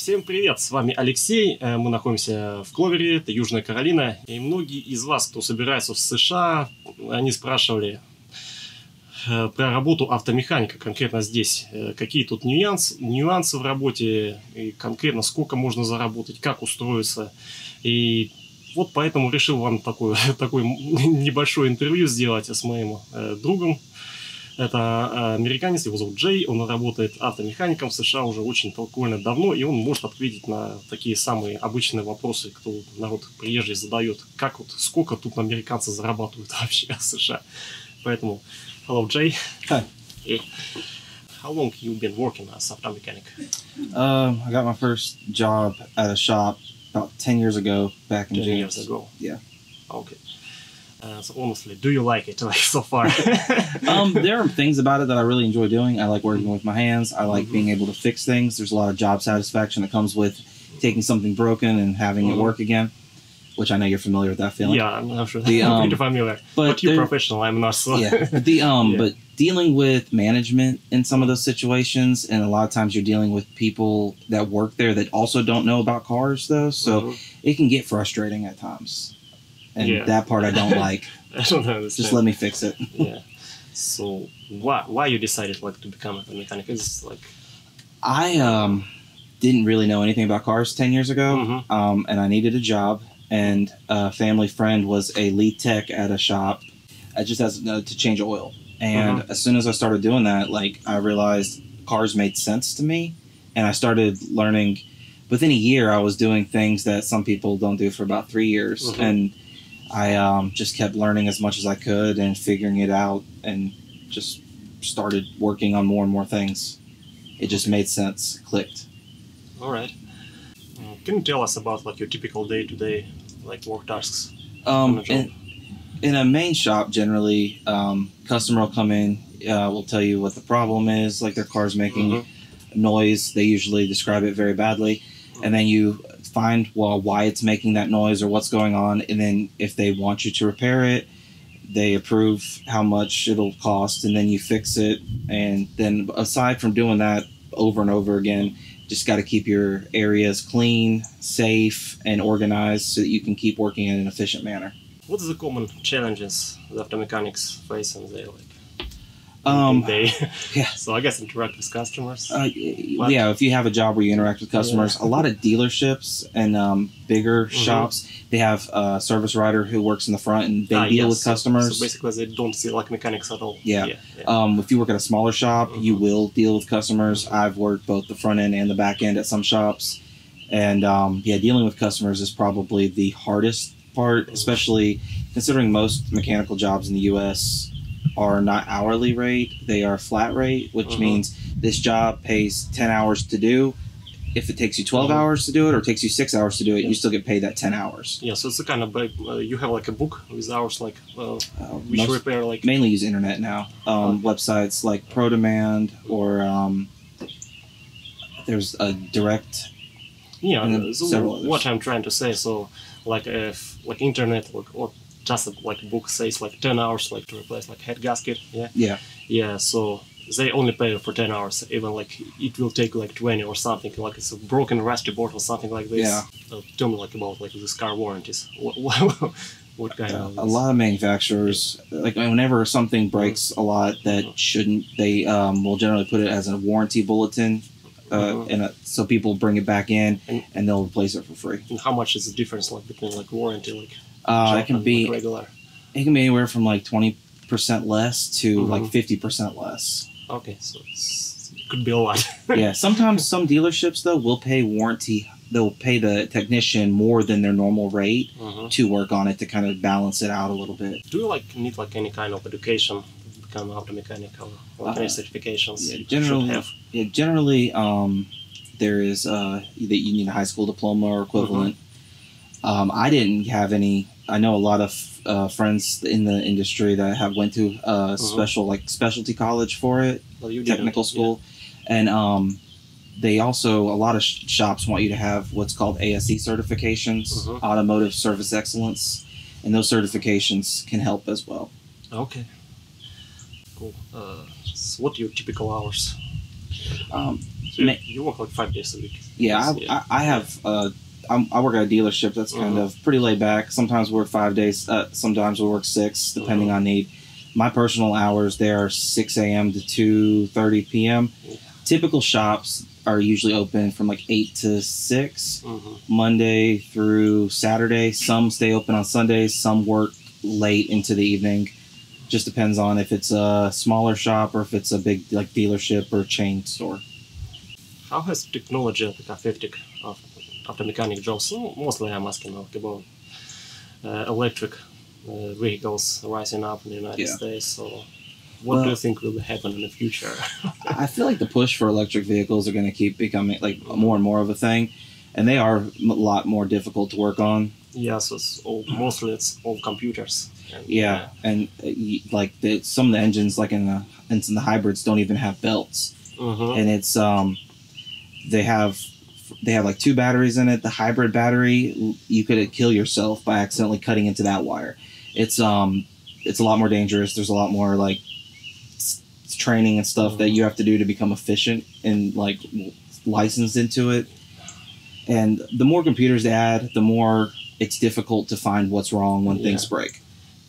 Всем привет, с вами Алексей, мы находимся в Кловере, это Южная Каролина, и многие из вас, кто собирается в США, они спрашивали про работу автомеханика конкретно здесь, какие тут нюансы в работе, и конкретно сколько можно заработать, как устроиться, и вот поэтому решил вам такое небольшое интервью сделать с моим другом. Это американец, его зовут Джей, он работает автомехаником в США уже очень довольно давно, и он может ответить на такие самые обычные вопросы, кто народ приезжий задает, сколько тут американцы зарабатывают вообще в США. Поэтому, hello, Jay. Hi. How long you been working as auto mechanic? I got my first job at a shop about 10 years ago, back in 10 James. years ago? Yeah. Okay. So honestly, do you like it so far? There are things about it that I really enjoy doing. I like working with my hands. I like being able to fix things. There's a lot of job satisfaction that comes with taking something broken and having it work again, which I know you're familiar with that feeling. Yeah, I'm sure. I'm pretty familiar. But you're professional, I'm not so. Yeah. But dealing with management in some of those situations, and a lot of times you're dealing with people that work there that also don't know about cars, though. So it can get frustrating at times. And that part I don't like. I don't understand. Just let me fix it. Yeah. So why you decided to become a mechanic? Is I didn't really know anything about cars 10 years ago, and I needed a job. And a family friend was a lead tech at a shop. I just had to change oil. And as soon as I started doing that, I realized cars made sense to me, and I started learning. Within a year, I was doing things that some people don't do for about 3 years, and I just kept learning as much as I could and figuring it out, and just started working on more and more things. It just made sense, clicked. All right. Can you tell us about your typical day-to-day work tasks? In a main shop, generally, customer will come in, will tell you what the problem is, their car's making noise. They usually describe it very badly, and then you find why it's making that noise or what's going on, and then if they want you to repair it, they approve how much it'll cost, and then you fix it. And then aside from doing that over and over again, just got to keep your areas clean, safe, and organized so that you can keep working in an efficient manner. What are the common challenges the auto mechanics face in their day? Yeah. So I guess interact with customers. Yeah, if you have a job where you interact with customers, a lot of dealerships and bigger shops, they have a service writer who works in the front, and they deal with customers. So basically, they don't see mechanics at all. Yeah. If you work at a smaller shop, you will deal with customers. I've worked both the front end and the back end at some shops, and dealing with customers is probably the hardest part, especially considering most mechanical jobs in the U.S. are not hourly rate, they are flat rate, which means this job pays 10 hours to do. If it takes you 12 hours to do it or takes you 6 hours to do it, you still get paid that 10 hours. Yeah, so it's a kind of you have a book with hours which repair mainly use internet now. Websites like ProDemand or there's a Direct. Yeah, so what I'm trying to say, so if internet or just a book says 10 hours to replace head gasket, yeah, so they only pay for 10 hours, even it will take 20 or something, it's a broken rusty board or something like this. Tell me about this car warranties. What kind of a lot of manufacturers, whenever something breaks a lot that shouldn't, they will generally put it as a warranty bulletin, so people bring it back in and they'll replace it for free. And how much is the difference between warranty it can be regular? It can be anywhere from 20% less to 50% less. Okay, so it could be a lot. Yeah, sometimes some dealerships though will pay warranty. They'll pay the technician more than their normal rate to work on it to kind of balance it out a little bit. Do you need any kind of education to become auto mechanic or any certifications? Generally, there is that you need a high school diploma or equivalent. I didn't have any. I know a lot of friends in the industry that have went to specialty college for it, technical school, and they also, a lot of shops want you to have what's called ASE certifications, Automotive Service Excellence, and those certifications can help as well. Okay, cool. So what are your typical hours? So you work like 5 days a week. Yeah, I have. I work at a dealership that's kind of pretty laid back. Sometimes we work 5 days. Sometimes we work 6, depending on need. My personal hours there are 6 a.m. to 2:30 p.m. Typical shops are usually open from like 8 to 6, Monday through Saturday. Some stay open on Sundays. Some work late into the evening. Just depends on if it's a smaller shop or if it's a big like dealership or chain store. How has technology affected automechanic jobs? Mostly I'm asking about electric vehicles rising up in the United States. So what do you think will happen in the future? I feel like the push for electric vehicles are going to keep becoming like more and more of a thing, and they are a lot more difficult to work on. Yeah, so mostly it's all computers. And like some of the engines, like in the hybrids, don't even have belts, and it's they have like 2 batteries in it. The hybrid battery, you could kill yourself by accidentally cutting into that wire. It's a lot more dangerous. There's a lot more like training and stuff that you have to do to become efficient and like licensed into it. And the more computers they add, the more it's difficult to find what's wrong when things break.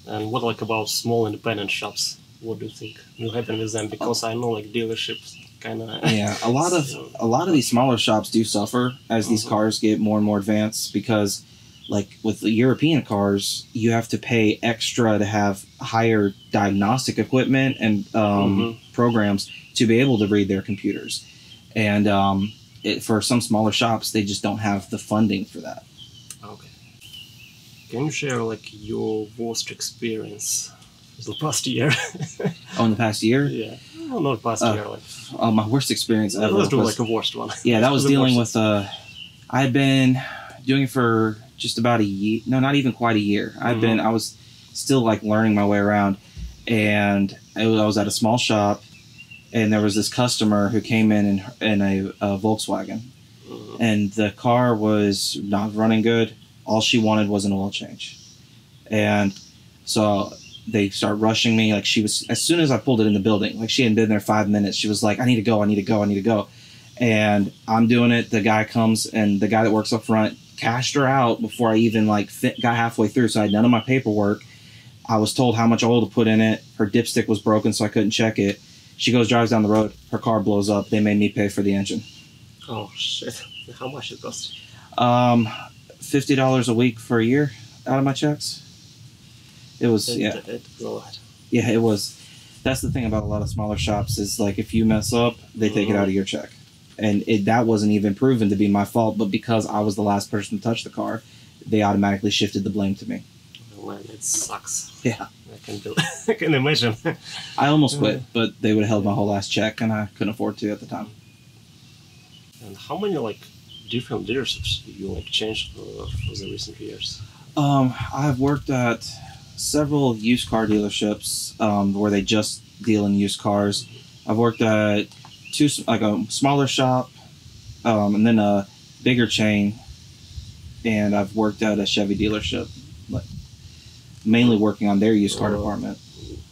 And what like about small independent shops? What do you think will happen with them? Because I know like dealerships kind of a lot of these smaller shops do suffer as these cars get more and more advanced, because like with the European cars, you have to pay extra to have higher diagnostic equipment and programs to be able to read their computers. And for some smaller shops, they just don't have the funding for that. Okay. Can you share like your worst experience the past year? In the past year? Yeah. Well, not past year. Like, my worst experience ever. Let's do like a worst one. Yeah, that was dealing with. I'd been doing it for just about a year. No, not even quite a year. I was still like learning my way around, and I was at a small shop, and there was this customer who came in a Volkswagen, and the car was not running good. All she wanted was an oil change, and so they started rushing me. Like as soon as I pulled it in the building, like she hadn't been there 5 minutes, she was like, I need to go. And I'm doing it. The guy comes, and the guy that works up front cashed her out before I even got halfway through. So I had none of my paperwork. I was told how much oil to put in it. Her dipstick was broken, so I couldn't check it. She drives down the road. Her car blows up. They made me pay for the engine. Oh shit! How much it cost? $50 a week for a year out of my checks. It was It's a lot. Yeah, it was. That's the thing about a lot of smaller shops is like if you mess up, they take it out of your check, and that wasn't even proven to be my fault. But because I was the last person to touch the car, they automatically shifted the blame to me. Oh man, it sucks. Yeah, I can imagine. I almost quit, but they would have held my whole last check, and I couldn't afford to at the time. And how many different dealerships you changed for the recent years? I've worked at several used car dealerships where they just deal in used cars. I've worked at a smaller shop and then a bigger chain, and I've worked at a Chevy dealership, mainly working on their used car department.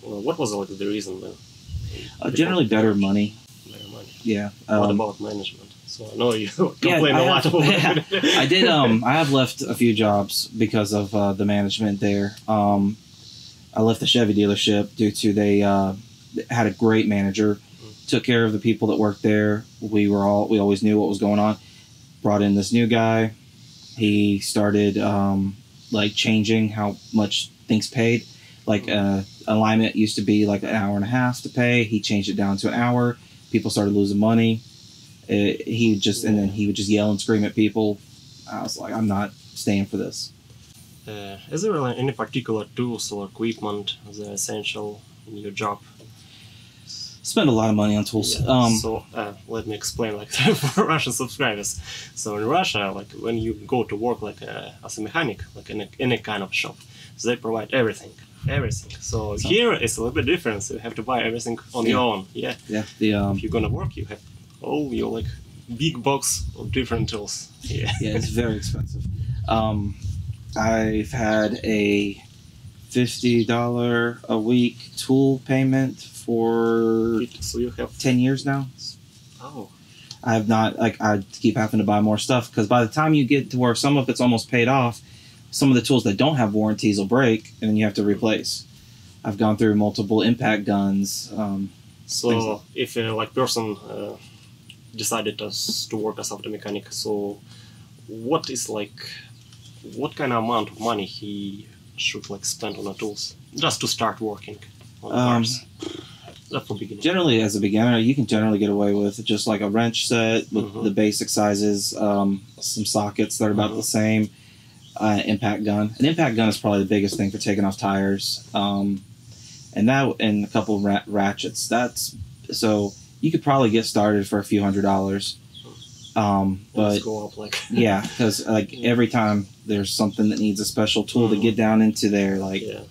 What was the reason then? Generally better money. Better money. Yeah. What about management? So I know you complain a lot about it. I did. I have left a few jobs because of the management there. I left the Chevy dealership due to they had a great manager, took care of the people that worked there. We always knew what was going on. Brought in this new guy. He started changing how much things paid. Alignment used to be like an hour and a half to pay. He changed it down to an hour. People started losing money. He would just yell and scream at people. I was like, I'm not staying for this. Is there any particular tools or equipment that are essential in your job? Spend a lot of money on tools. Yeah, let me explain for Russian subscribers. So in Russia, when you go to work as a mechanic, in any kind of shop, so they provide everything. So here it's a little bit different. So you have to buy everything on your own. Yeah. Yeah. If you're gonna work, you have all your big box of different tools. Yeah. Yeah, it's very expensive. I've had a $50 a week tool payment for 10 years now. Oh. I have not, like, I keep having to buy more stuff because by the time you get to where some of it's almost paid off, some of the tools that don't have warranties will break and then you have to replace. I've gone through multiple impact guns. So if a person decided to work as automechanic, so what kind of amount of money he should spend on the tools just to start working on cars? That's for beginning. Generally, as a beginner, you can generally get away with just like a wrench set with the basic sizes, some sockets that are about the same, impact gun. An impact gun is probably the biggest thing for taking off tires, and a couple of ratchets. So you could probably get started for a few $100s. But go up yeah, because every time there's something that needs a special tool to get down into there, it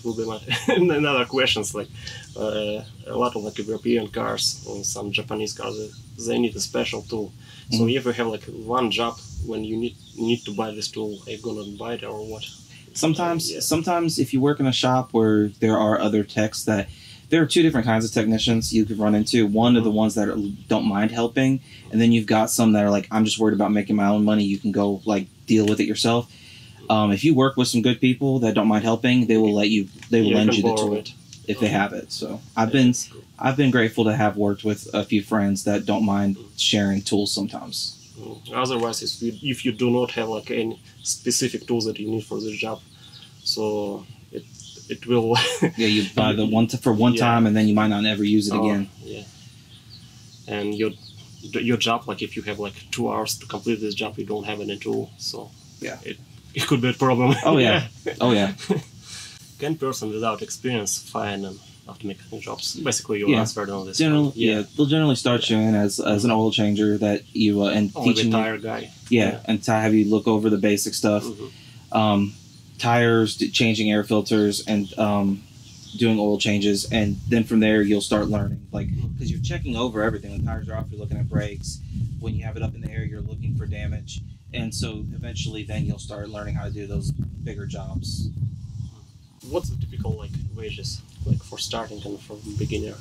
will be another questions a lot of European cars and some Japanese cars, they need a special tool. So if you have one job when you need to buy this tool, are you gonna buy it or what? Sometimes if you work in a shop where there are other techs there are two different kinds of technicians you could run into. One are the ones that don't mind helping, and then you've got some that are I'm just worried about making my own money. You can go deal with it yourself. If you work with some good people that don't mind helping, they will lend you the tool if they have it. So I've been grateful to have worked with a few friends that don't mind sharing tools sometimes. Otherwise, if you do not have any specific tools that you need for this job, so it will you buy the one for one time and then you might not ever use it again. And your job, if you have 2 hours to complete this job, you don't have any tool, so it could be a problem. Oh yeah. Can person without experience find automechanic jobs? Basically, you answered on this. They'll generally start you in as an oil changer that you and teaching the tire guy. And to have you look over the basic stuff, tires, changing air filters, and doing oil changes, and then from there you'll start learning, because you're checking over everything. When tires are off, you're looking at brakes. When you have it up in the air, you're looking for damage, and so eventually then you'll start learning how to do those bigger jobs. What's the typical wages for starting and for beginner,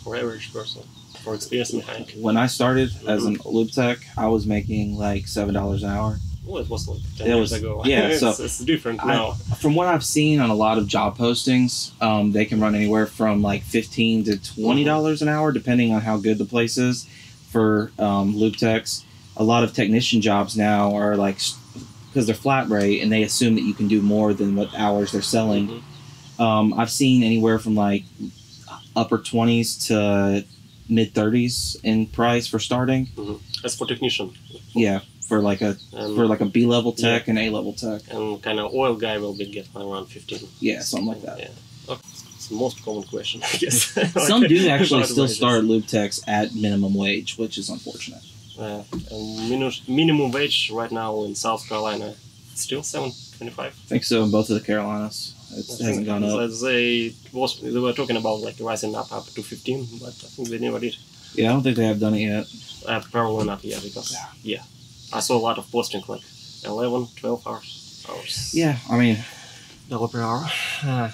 for average person, for experienced mechanic? When I started as an lube tech, I was making $7 an hour. Well, it was 10 years ago. Yeah, so it's different now. From what I've seen on a lot of job postings, they can run anywhere from $15 to $20 an hour, depending on how good the place is for lube techs. A lot of technician jobs now are because they're flat rate and they assume that you can do more than what hours they're selling. I've seen anywhere from upper 20s to mid 30s in price for starting. That's for technician. Yeah. For a B level tech and A level tech, and kind of oil guy will be getting around 15. Yeah, something like that. Yeah, it's the most common question, I guess. Some do actually still start lube techs at minimum wage, which is unfortunate. Minimum wage right now in South Carolina, still $7.25. I think so in both of the Carolinas. It hasn't gone up. They were talking about rising up to 15, but I think they never did. Yeah, I don't think they have done it yet. Probably not yet because I saw a lot of postings 11, 12 hours. Yeah, I mean, $1 per hour.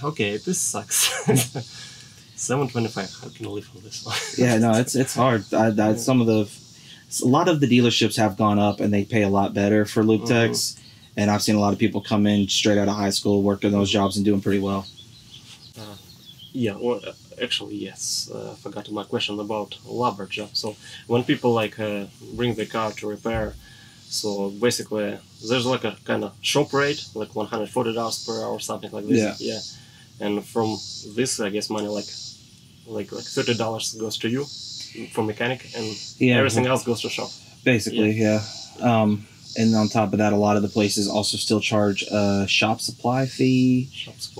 Okay, this sucks. $7.25. How can I live on this one? Yeah, no, it's hard. A lot of the dealerships have gone up and they pay a lot better for lube techs, and I've seen a lot of people come in straight out of high school, working those jobs, and doing pretty well. Well, actually, yes. I forgot my question about labor job. So when people bring the car to repair. So basically, there's a kind of shop rate, $140 per hour, something like this. Yeah. And from this, I guess money $30 goes to you for mechanic, and everything else goes to shop. Basically, and on top of that, a lot of the places also still charge a shop supply fee. Just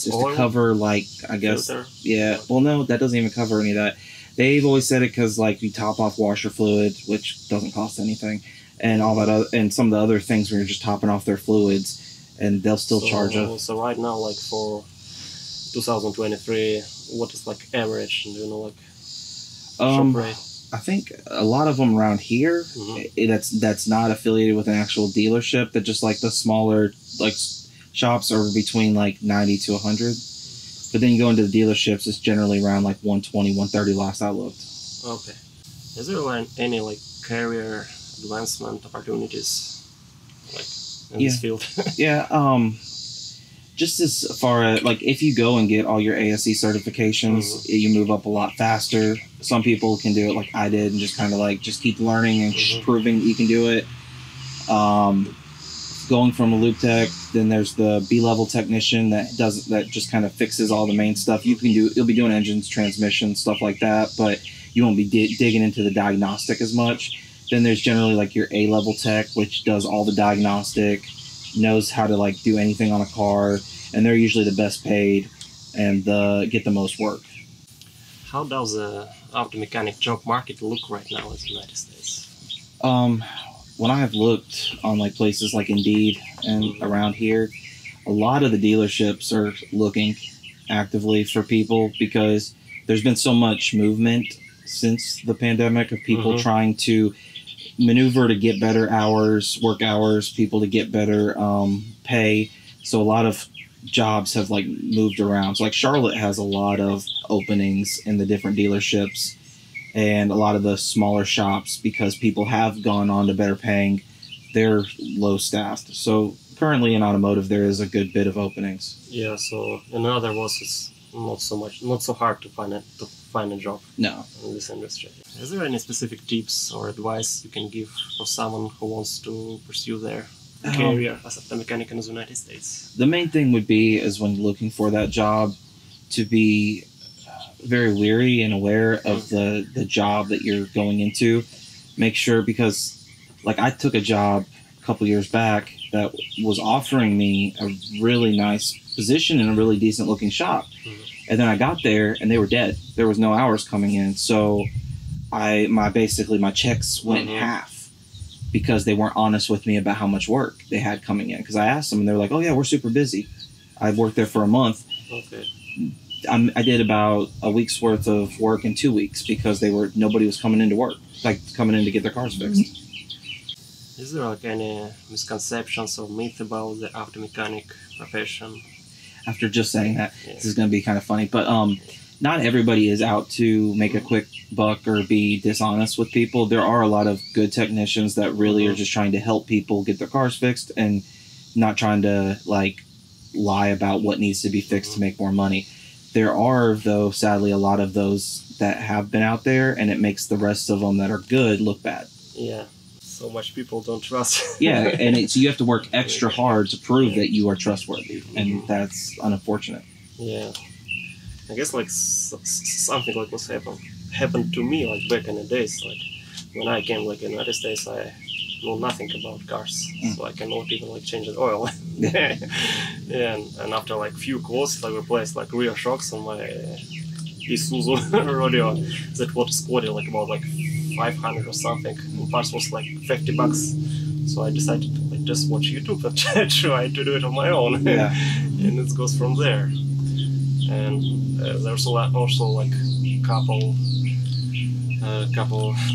to cover I guess. Filter. Yeah. Well, no, that doesn't even cover any of that. They've always said it because you top off washer fluid, which doesn't cost anything, and all that, and some of the other things where you're just topping off their fluids, and they'll still charge us. So right now, for 2023, what is average? Do you know shop rate? I think a lot of them around here, that's not affiliated with an actual dealership. That just the smaller shops are between 90 to 100. But then you go into the dealerships, it's generally around 120, 130 last I looked. Okay. Is there any like career advancement opportunities like in this field? Yeah. Just as far as like if you go and get all your ASE certifications, you move up a lot faster. Some people can do it like I did and just kind of like just keep learning and proving that you can do it. Going from a loop tech, then there's the B-level technician that just kind of fixes all the main stuff. You'll be doing engines, transmissions, stuff like that, but you won't be digging into the diagnostic as much. Then there's generally like your A-level tech, which does all the diagnostic, knows how to like do anything on a car, and they're usually the best paid and get the most work. How does the auto mechanic job market look right now in the United States? When I have looked on like places like Indeed and around here, a lot of the dealerships are looking actively for people because there's been so much movement since the pandemic of people trying to maneuver to get better hours, work hours, people to get better pay. So a lot of jobs have like moved around. So like Charlotte has a lot of openings in the different dealerships and a lot of the smaller shops because people have gone on to better paying. They're low staffed. So currently in automotive there is a good bit of openings. Yeah, so in other words it's not so hard to find a job. No. In this industry. Is there any specific tips or advice you can give for someone who wants to pursue their career as a mechanic in the United States? The main thing would be is when looking for that job to be very leery and aware of the job that you're going into. Make sure, because like I took a job a couple years back that was offering me a really nice position in a really decent looking shop. And then I got there and they were dead. There was no hours coming in. So my checks went in half because they weren't honest with me about how much work they had coming in. Because I asked them and they were like, oh yeah, we're super busy. I worked there for a month. Okay. I did about a week's worth of work in 2 weeks because nobody was coming into work, like coming in to get their cars fixed. Is there like any misconceptions or myth about the auto mechanic profession? After just saying that, this is going to be kind of funny, but not everybody is out to make a quick buck or be dishonest with people. There are a lot of good technicians that really are just trying to help people get their cars fixed and not trying to like lie about what needs to be fixed to make more money. There are, though, sadly, a lot of those that have been out there, and it makes the rest of them that are good look bad. Yeah, so much people don't trust. Yeah, and so you have to work extra hard to prove that you are trustworthy, and that's unfortunate. Yeah, I guess like something like what happened to me like back in the days. Like when I came like in the United States, I know nothing about cars, so I cannot even like change the oil. Yeah, and after like few calls, I replaced like rear shocks on my Isuzu rodeo that was quoted like about like 500 or something, and parts was like $50. So I decided to like just watch YouTube and try to do it on my own. And it goes from there. And there's also like couple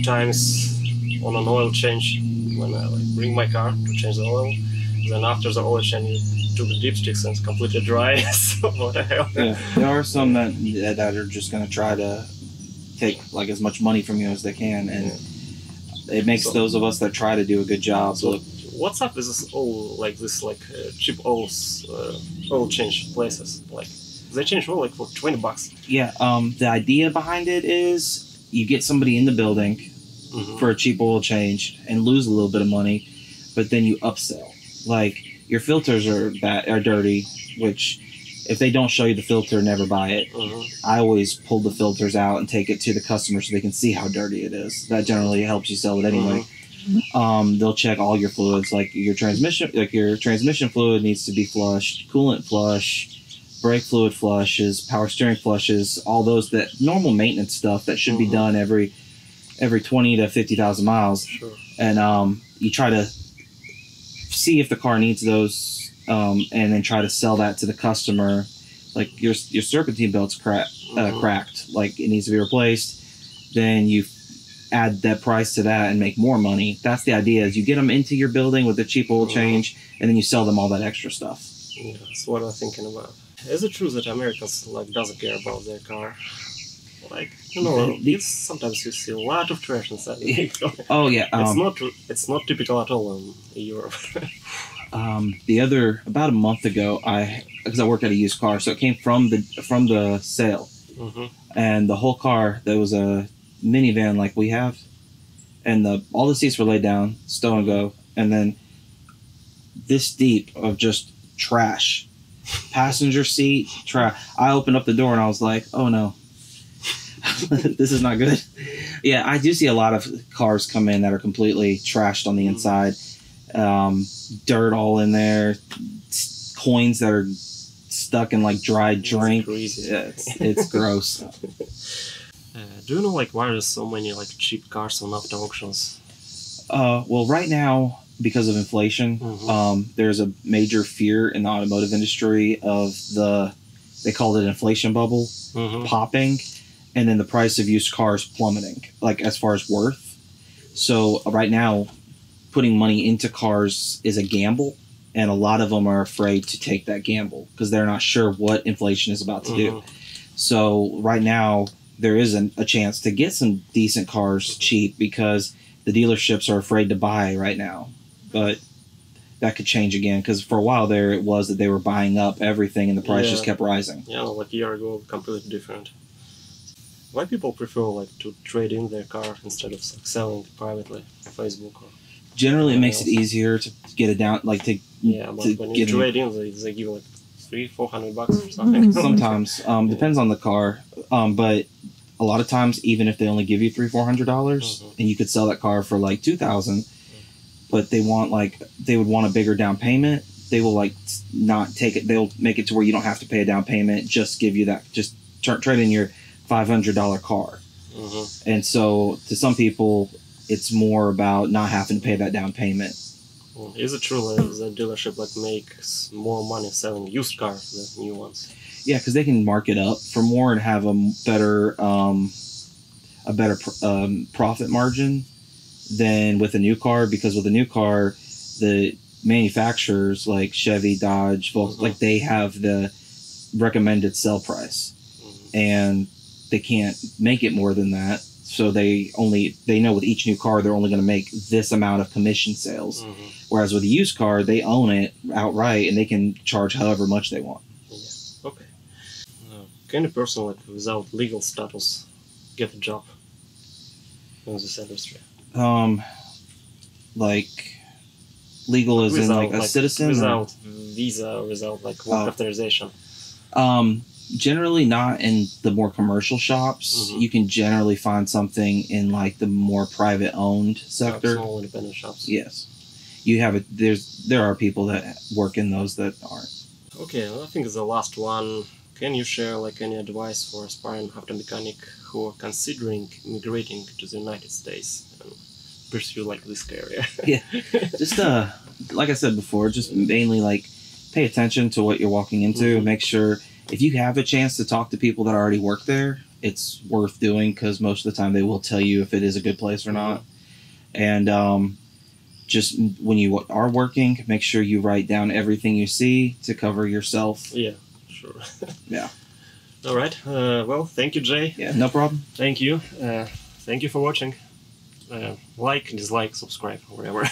times on an oil change when I like bring my car to change the oil. Then after the oil change, you took the dipsticks and it's completely dry. So what the hell? Yeah, there are some that are just going to try to take like as much money from you as they can, and it makes those of us that try to do a good job look. What's up with this oil, like this cheap oil change places? Like they change oil like for $20. Yeah, the idea behind it is you get somebody in the building for a cheap oil change and lose a little bit of money, but then you upsell. Like your filters are dirty, which if they don't show you the filter, never buy it. I always pull the filters out and take it to the customer so they can see how dirty it is. That generally helps you sell it anyway. They'll check all your fluids, like your transmission fluid needs to be flushed, coolant flush, brake fluid flushes, power steering flushes, all those that normal maintenance stuff that should be done every 20 to 50,000 miles. And you try to see if the car needs those, and then try to sell that to the customer. Like your serpentine belt's cracked, like it needs to be replaced. Then you add that price to that and make more money. That's the idea, is you get them into your building with a cheap oil change, and then you sell them all that extra stuff. Yeah, that's what I'm thinking about. Is it true that Americans like doesn't care about their car? Like, you know, sometimes you see a lot of trash inside the vehicle. Oh yeah, it's not typical at all in Europe. About a month ago, because I work at a used car, so it came from the sale, and the whole car, there was a minivan like we have, and all the seats were laid down, stow and go, and then this deep of just trash, passenger seat trash. I opened up the door and I was like, oh no. This is not good. Yeah, I do see a lot of cars come in that are completely trashed on the inside. Dirt all in there. Coins that are stuck in like dried drink. It's gross. Do you know like why there's so many like cheap cars on auto auctions? Well, right now, because of inflation, there's a major fear in the automotive industry of they call it inflation bubble popping. And then the price of used cars plummeting, like as far as worth. So right now, putting money into cars is a gamble, and a lot of them are afraid to take that gamble because they're not sure what inflation is about to do. So right now, there isn't a chance to get some decent cars cheap because the dealerships are afraid to buy right now. But that could change again because for a while there, it was that they were buying up everything and the price just kept rising. Yeah, like a year ago, completely different. Why people prefer like to trade in their car instead of like, selling it privately on Facebook? Or generally, it makes it easier to get it down. Like but when you trade in, they give like $300-400 or something. Sometimes depends on the car, but a lot of times, even if they only give you $300-400, and you could sell that car for like $2,000, but they would want a bigger down payment. They will like not take it. They'll make it to where you don't have to pay a down payment. Just give you that. Just trade in your $500 car. And so to some people it's more about not having to pay that down payment. Is it true that the dealership like makes more money selling used cars than new ones? Yeah, because they can mark it up for more and have a better profit margin than with a new car, because with a new car the manufacturers like Chevy, Dodge, Volkswagen, like they have the recommended sell price, and they can't make it more than that. So they know with each new car they're only going to make this amount of commission sales. Whereas with a used car, they own it outright and they can charge however much they want. Yeah. Okay. Can a person like without legal status get a job in this industry? Like legal as without, in like a citizen? Without visa, without like work authorization. Generally not in the more commercial shops. You can generally find something in like the more private owned sector. Small independent shops. Yes. You have there are people that work in those that aren't. Okay, well, I think the last one. Can you share like any advice for aspiring automechanic who are considering immigrating to the United States and pursue like this career? Yeah. Just like I said before, just mainly like pay attention to what you're walking into. Make sure if you have a chance to talk to people that already work there, it's worth doing, because most of the time they will tell you if it is a good place or not. And just when you are working, make sure you write down everything you see to cover yourself. Yeah, sure. Yeah. All right. Well, thank you, Jay. Yeah, no problem. Thank you. Thank you for watching. Like, dislike, subscribe, whatever.